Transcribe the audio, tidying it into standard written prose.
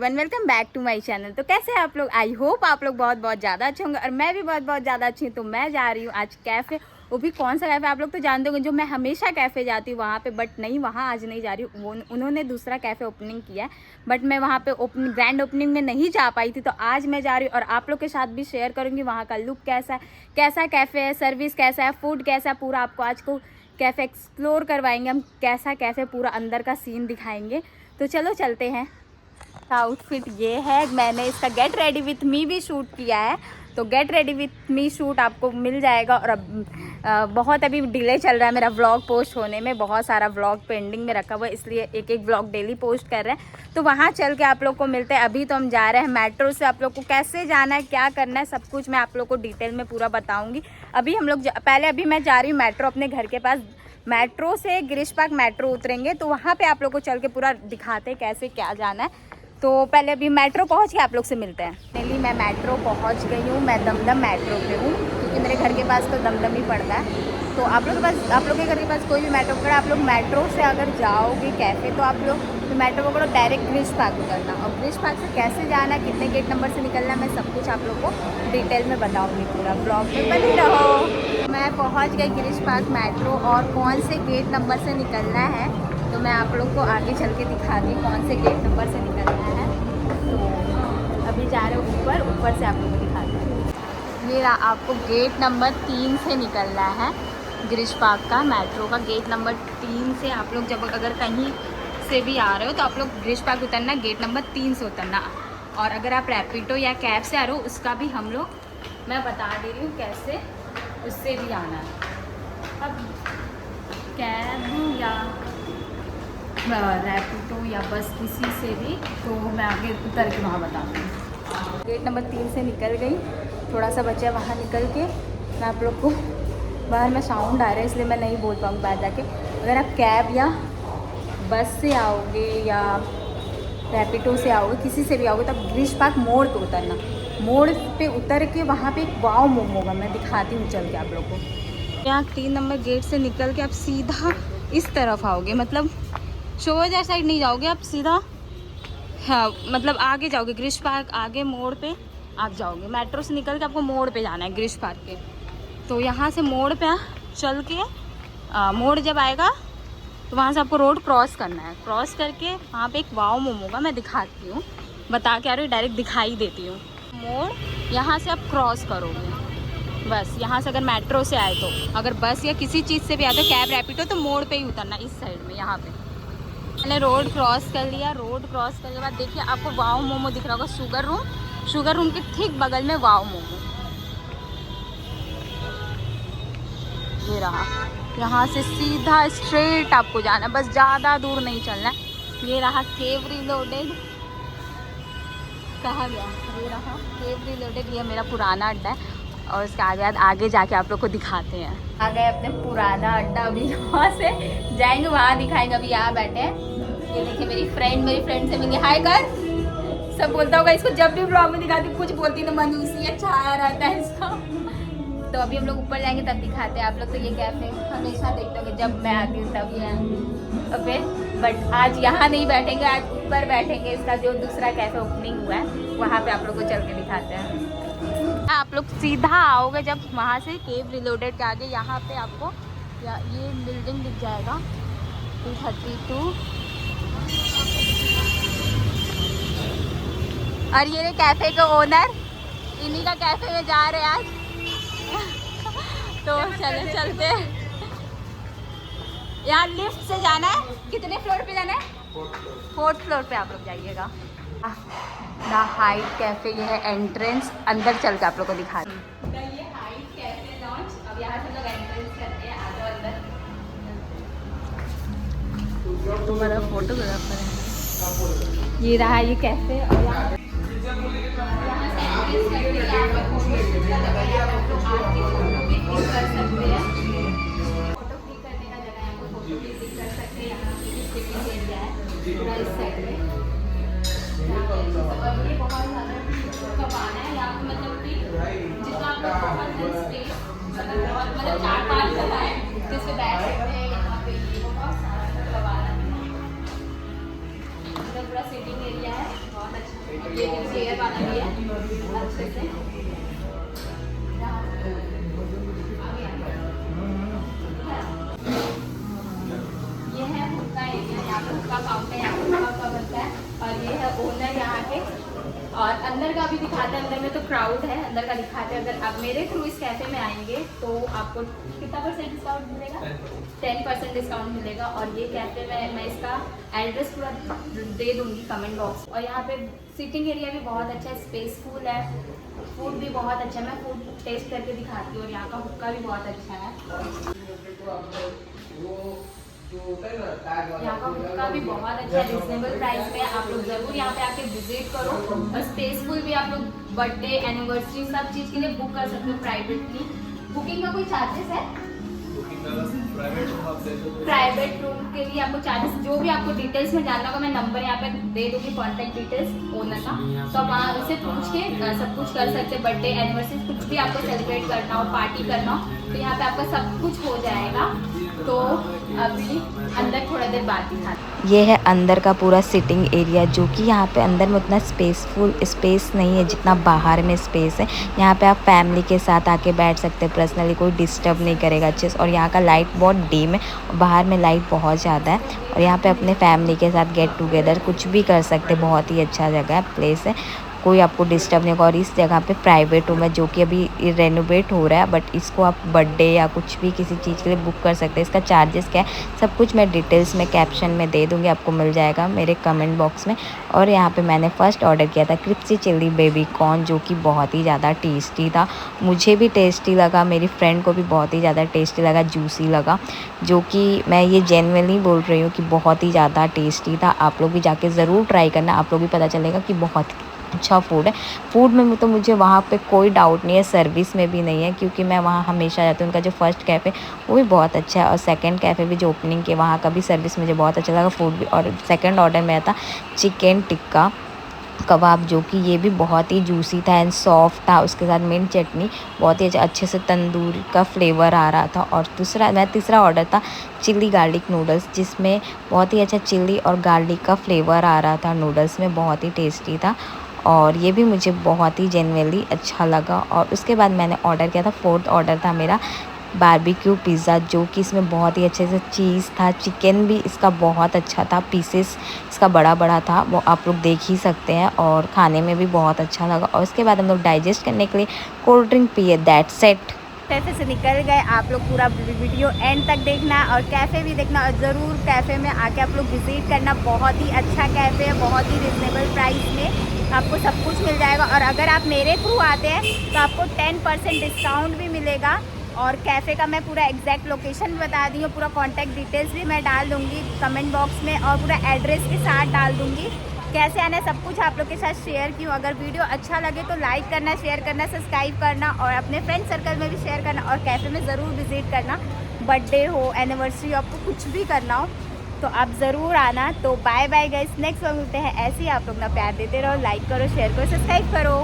Everyone, welcome back to my channel. तो कैसे हैं आप लोग? आई होप आप लोग बहुत बहुत ज़्यादा अच्छे होंगे और मैं भी बहुत बहुत ज़्यादा अच्छी हूँ। तो मैं जा रही हूँ आज कैफ़े। वो भी कौन सा कैफ़े आप लोग तो जानते होंगे, जो मैं हमेशा कैफ़े जाती हूँ वहाँ पे, बट नहीं, वहाँ आज नहीं जा रही हूँ। वो उन्होंने दूसरा कैफ़े ओपनिंग किया है, बट मैं वहाँ पे ग्रैंड ओपनिंग में नहीं जा पाई थी। तो आज मैं जा रही हूँ और आप लोग के साथ भी शेयर करूँगी वहाँ का लुक कैसा है, कैसा कैफ़े है, सर्विस कैसा है, फूड कैसा है, पूरा आपको आज को कैफ़े एक्सप्लोर करवाएंगे हम। कैसा कैफ़े, पूरा अंदर का सीन दिखाएंगे। तो चलो चलते हैं। आउटफिट ये है, मैंने इसका गेट रेडी विथ मी भी शूट किया है। तो get ready with me shoot आपको मिल जाएगा। और अब बहुत अभी डिले चल रहा है मेरा व्लॉग पोस्ट होने में, बहुत सारा व्लॉग पेंडिंग में रखा हुआ है, इसलिए एक एक व्लॉग डेली पोस्ट कर रहे हैं। तो वहाँ चल के आप लोग को मिलते हैं। अभी तो हम जा रहे हैं मेट्रो से। आप लोग को कैसे जाना है, क्या करना है, सब कुछ मैं आप लोग को डिटेल में पूरा बताऊँगी। अभी हम लोग अभी मैं जा रही हूँ मेट्रो अपने घर के पास। मेट्रो से गिरीश पार्क मेट्रो उतरेंगे, तो वहाँ पे आप लोग को चल के पूरा दिखाते हैं कैसे क्या जाना है। तो पहले अभी मेट्रो पहुंच के आप लोग से मिलते हैं। फाइनली मैं मेट्रो पहुंच गई हूँ। मैं दमदम मेट्रो पे हूँ, क्योंकि मेरे घर के पास तो दमदम ही पड़ता है। तो आप लोग के पास, आप लोग के घर के पास कोई भी मेट्रो पकड़ा, आप लोग मेट्रो से अगर जाओगे कैफ़े, तो आप लोग मेट्रो पकड़ो, डायरेक्ट गिरीश पार्क उतरना। और गिरीश पार्क से कैसे जाना है, कितने गेट नंबर से निकलना है, मैं सब कुछ आप लोग को डिटेल में बताऊँगी। पूरा ब्लॉग में बने रहो। मैं पहुँच गई गिरीश पार्क मेट्रो, और कौन से गेट नंबर से निकलना है तो मैं आप लोग को आगे चल के दिखाती हूँ कौन से गेट नंबर से निकलना है। तो अभी जा रहे हो ऊपर से आप लोग को दिखाते हैं। ये आपको गेट नंबर 3 से निकलना है। गिरीश पार्क का मेट्रो का गेट नंबर 3 से आप लोग जब अगर कहीं से भी आ रहे हो तो आप लोग गिरीश पार्क उतरना, गेट नंबर 3 से उतरना। और अगर आप रैपिडो या कैब से आ रहे हो, उसका भी हम लोग, मैं बता दे रही हूँ कैसे, उससे भी आना है। अब कैब या रैपिडो या बस किसी से भी, तो मैं आगे उतर के वहाँ बताती हूँ। गेट नंबर 3 से निकल गई, थोड़ा सा बचा वहाँ निकल के। मैं आप लोग को, बाहर में साउंड आ रहा है इसलिए मैं नहीं बोल पाऊँगी बाहर जाके। अगर आप कैब या बस से आओगे या रैपिडो से आओगे, किसी से भी आओगे, तब गिरीश पार्क मोड़ पे उतरना। मोड़ पे उतर के वहाँ पे एक वाव मोमो होगा, मैं दिखाती हूँ चल के आप लोग को। यहाँ 3 नंबर गेट से निकल के आप सीधा इस तरफ आओगे, मतलब शोजा साइड नहीं जाओगे आप, सीधा, हाँ, मतलब आगे जाओगे गिरीश पार्क, आगे मोड़ पे आप जाओगे। मेट्रो से निकल के आपको मोड़ पे जाना है गिरीश पार्क के। तो यहाँ से मोड़ पे चल के मोड़ जब आएगा तो वहाँ से आपको रोड क्रॉस करना है। क्रॉस करके वहाँ पे एक वाव मोमो होगा, मैं दिखाती हूँ, बता के आ रही हूँ, डायरेक्ट दिखाई देती हूँ। मोड़ यहाँ से आप क्रॉस करोगे बस। यहाँ से अगर मेट्रो से आए तो, अगर बस या किसी चीज़ से भी आए तो, कैब रैपिडो, तो मोड़ पे ही उतरना इस साइड में। यहाँ पे मैंने रोड क्रॉस कर लिया। रोड क्रॉस करने के बाद देखिए आपको वाव मोमो दिख रहा होगा, शुगर रूम के ठीक बगल में वाव मोमो ये रहा। यहाँ से सीधा स्ट्रेट आपको जाना है, बस ज़्यादा दूर नहीं चलना है। ये रहा केव रीलोडेड, कहाँ गया, ये रहा केव रीलोडेड, ये मेरा पुराना अड्डा है। और उसके आगे जाके आप लोग को दिखाते हैं। आ गए अपने पुराना अड्डा। अभी यहाँ से जाएंगे, वहाँ दिखाएंगे। अभी यहाँ बैठे हैं, ये देखिए मेरी फ्रेंड से मिली, हाय कर। सब बोलता होगा इसको, जब भी ब्लॉग में दिखाती कुछ बोलती तो मनुष्य अच्छा आया रहता है इसका। तो अभी हम लोग ऊपर जाएंगे तब दिखाते हैं। आप लोग तो ये कैफे हमेशा देखते होंगे, जब मैं आती हूँ तब ये ओके, बट आज यहाँ नहीं बैठेंगे, आज ऊपर बैठेंगे। इसका जो दूसरा कैफे ओपनिंग हुआ है वहाँ पे आप लोग को चल के दिखाते हैं। आप लोग सीधा आओगे जब वहाँ से केव रीलोडेड के आगे, यहाँ पे आपको ये बिल्डिंग दिख जाएगा 232। और ये कैफे के ओनर, इन्हीं का कैफे में जा रहे हैं आज। तो चलते यहाँ लिफ्ट से जाना है। कितने फ्लोर पे जाना है? 4th फ्लोर पे आप लोग जाइएगा। द हाइट कैफे, ये है एंट्रेंस। अंदर चल के आप लोग को दिखा रही हूँ। ये हाइट कैफे लॉन्च, अब यहाँ से लोग एंट्रेंस करते हैं। आ जाओ अंदर। तुम्हारा फोटोग्राफर है। ये रहा ये कैफे, और यहाँ से फोटो क्लिक करने का जगह है, फोटो क्लिक कर सकते हैं। यहाँ पे सिटिंग एरिया है पूरा इस साइड में। ये बहुत ज़्यादा कमाना है यहाँ पे, मतलब कि जितना आप लोग बहुत स्पेस, मतलब 4-5 जगह है जिससे बैठ सकते हैं। यहाँ पे ये बहुत सारा कमाना है, पूरा सिटिंग एरिया है, बहुत अच्छा। हुक्का काउंटर, यहाँ पे हुक्का का बनता है। और ये है ओनर यहाँ के। और अंदर का भी दिखाते हैं, अंदर में तो क्राउड है, अंदर का दिखाते हैं। अगर आप मेरे थ्रू इस कैफ़े में आएंगे तो आपको कितना % डिस्काउंट मिलेगा? 10% डिस्काउंट मिलेगा। और ये कैफ़े में मैं इसका एड्रेस पूरा दे दूँगी कमेंट बॉक्स। और यहाँ पे सिटिंग एरिया भी बहुत अच्छा है, स्पेसफुल है, फूड भी बहुत अच्छा है। मैं फूड टेस्ट करके दिखाती हूँ। और यहाँ का हुक्का भी बहुत अच्छा है, यहाँ का हुक्का भी बहुत अच्छा है, रिजनेबल प्राइस में। आप लोग ज़रूर यहाँ पे आके विजिट करो। और स्पेसफुल भी, आप लोग बर्थडे, एनिवर्सरी सब चीज़ के लिए बुक कर सकते हो प्राइवेटली। बुकिंग का कोई चार्जेस है? प्राइवेट रूम के लिए आपको चार्जेस, जो भी आपको डिटेल्स में जानना होगा, मैं नंबर यहाँ पे दे दूँगी, कॉन्टैक्ट डिटेल्स ओनर का। तो आप वहाँ उसे पूछ के सब कुछ कर सकते हैं। बर्थडे, एनिवर्सरी कुछ भी आपको सेलिब्रेट करना हो, पार्टी करना हो, तो यहाँ पे आपका सब कुछ हो जाएगा। तो अभी अंदर थोड़ा देर बाद दिखाते। ये है अंदर का पूरा सिटिंग एरिया, जो कि यहाँ पे अंदर में उतना स्पेस नहीं है जितना बाहर में स्पेस है। यहाँ पे आप फैमिली के साथ आके बैठ सकते हैं, पर्सनली कोई डिस्टर्ब नहीं करेगा अच्छे से। और यहाँ का लाइट बहुत डिम है और बाहर में लाइट बहुत ज़्यादा है। और यहाँ पे अपने फैमिली के साथ गेट टुगेदर कुछ भी कर सकते हैं। बहुत ही अच्छा जगह है, प्लेस है, कोई आपको डिस्टर्ब नहीं होगा। और इस जगह पे प्राइवेट रूम है जो कि अभी रेनोवेट हो रहा है, बट इसको आप बर्थडे या कुछ भी किसी चीज़ के लिए बुक कर सकते हैं। इसका चार्जेस क्या है सब कुछ मैं डिटेल्स में कैप्शन में दे दूँगी, आपको मिल जाएगा मेरे कमेंट बॉक्स में। और यहाँ पे मैंने फ़र्स्ट ऑर्डर किया था क्रिस्पी चिली बेबी कॉर्न, जो कि बहुत ही ज़्यादा टेस्टी था। मुझे भी टेस्टी लगा, मेरी फ्रेंड को भी बहुत ही ज़्यादा टेस्टी लगा, जूसी लगा, जो कि मैं ये जेन्युइनली बोल रही हूँ कि बहुत ही ज़्यादा टेस्टी था। आप लोग भी जाके ज़रूर ट्राई करना, आप लोग भी पता चलेगा कि बहुत अच्छा फूड है। फूड में तो मुझे वहाँ पे कोई डाउट नहीं है, सर्विस में भी नहीं है, क्योंकि मैं वहाँ हमेशा जाती हूँ। उनका जो फर्स्ट कैफ़े वो भी बहुत अच्छा है, और सेकंड कैफ़े भी जो ओपनिंग के वहाँ का भी सर्विस मुझे बहुत अच्छा लगा, फूड भी। और सेकंड ऑर्डर में था चिकन टिक्का कबाब, जो कि ये भी बहुत ही जूसी था एंड सॉफ्ट था। उसके साथ मिंट चटनी बहुत ही अच्छे से तंदूर का फ्लेवर आ रहा था। और तीसरा ऑर्डर था चिल्ली गार्लिक नूडल्स, जिसमें बहुत ही अच्छा चिल्ली और गार्लिक का फ्लेवर आ रहा था नूडल्स में, बहुत ही टेस्टी था। और ये भी मुझे बहुत ही जेन्युइनली अच्छा लगा। और उसके बाद मैंने ऑर्डर किया था, फोर्थ ऑर्डर था मेरा बारबेक्यू पिज़्ज़ा, जो कि इसमें बहुत ही अच्छे से चीज़ था, चिकन भी इसका बहुत अच्छा था, पीसेस इसका बड़ा बड़ा था, वो आप लोग देख ही सकते हैं। और खाने में भी बहुत अच्छा लगा। और उसके बाद हम लोग डाइजेस्ट करने के लिए कोल्ड ड्रिंक पिए, दैट्स इट। कैफ़े से निकल गए। आप लोग पूरा वीडियो एंड तक देखना और कैफ़े भी देखना, और ज़रूर कैफ़े में आके आप लोग विज़िट करना। बहुत ही अच्छा कैफ़े है, बहुत ही रिजनेबल प्राइस में आपको सब कुछ मिल जाएगा। और अगर आप मेरे थ्रू आते हैं तो आपको 10% डिस्काउंट भी मिलेगा। और कैफ़े का मैं पूरा एग्जैक्ट लोकेशन बता दी हूँ, पूरा कॉन्टैक्ट डिटेल्स भी मैं डाल दूँगी कमेंट बॉक्स में, और पूरा एड्रेस के साथ डाल दूँगी। कैसे आना है सब कुछ आप लोग के साथ शेयर की हूँ। अगर वीडियो अच्छा लगे तो लाइक करना, शेयर करना, सब्सक्राइब करना, और अपने फ्रेंड सर्कल में भी शेयर करना। और कैफ़े में ज़रूर विज़िट करना, बर्थडे हो, एनिवर्सरी हो, आपको कुछ भी करना हो तो आप ज़रूर आना। तो बाय बाय गाइस, नेक्स्ट बार मिलते हैं। ऐसे ही आप लोग ना प्यार देते रहो, लाइक करो, शेयर करो, सब्सक्राइब करो।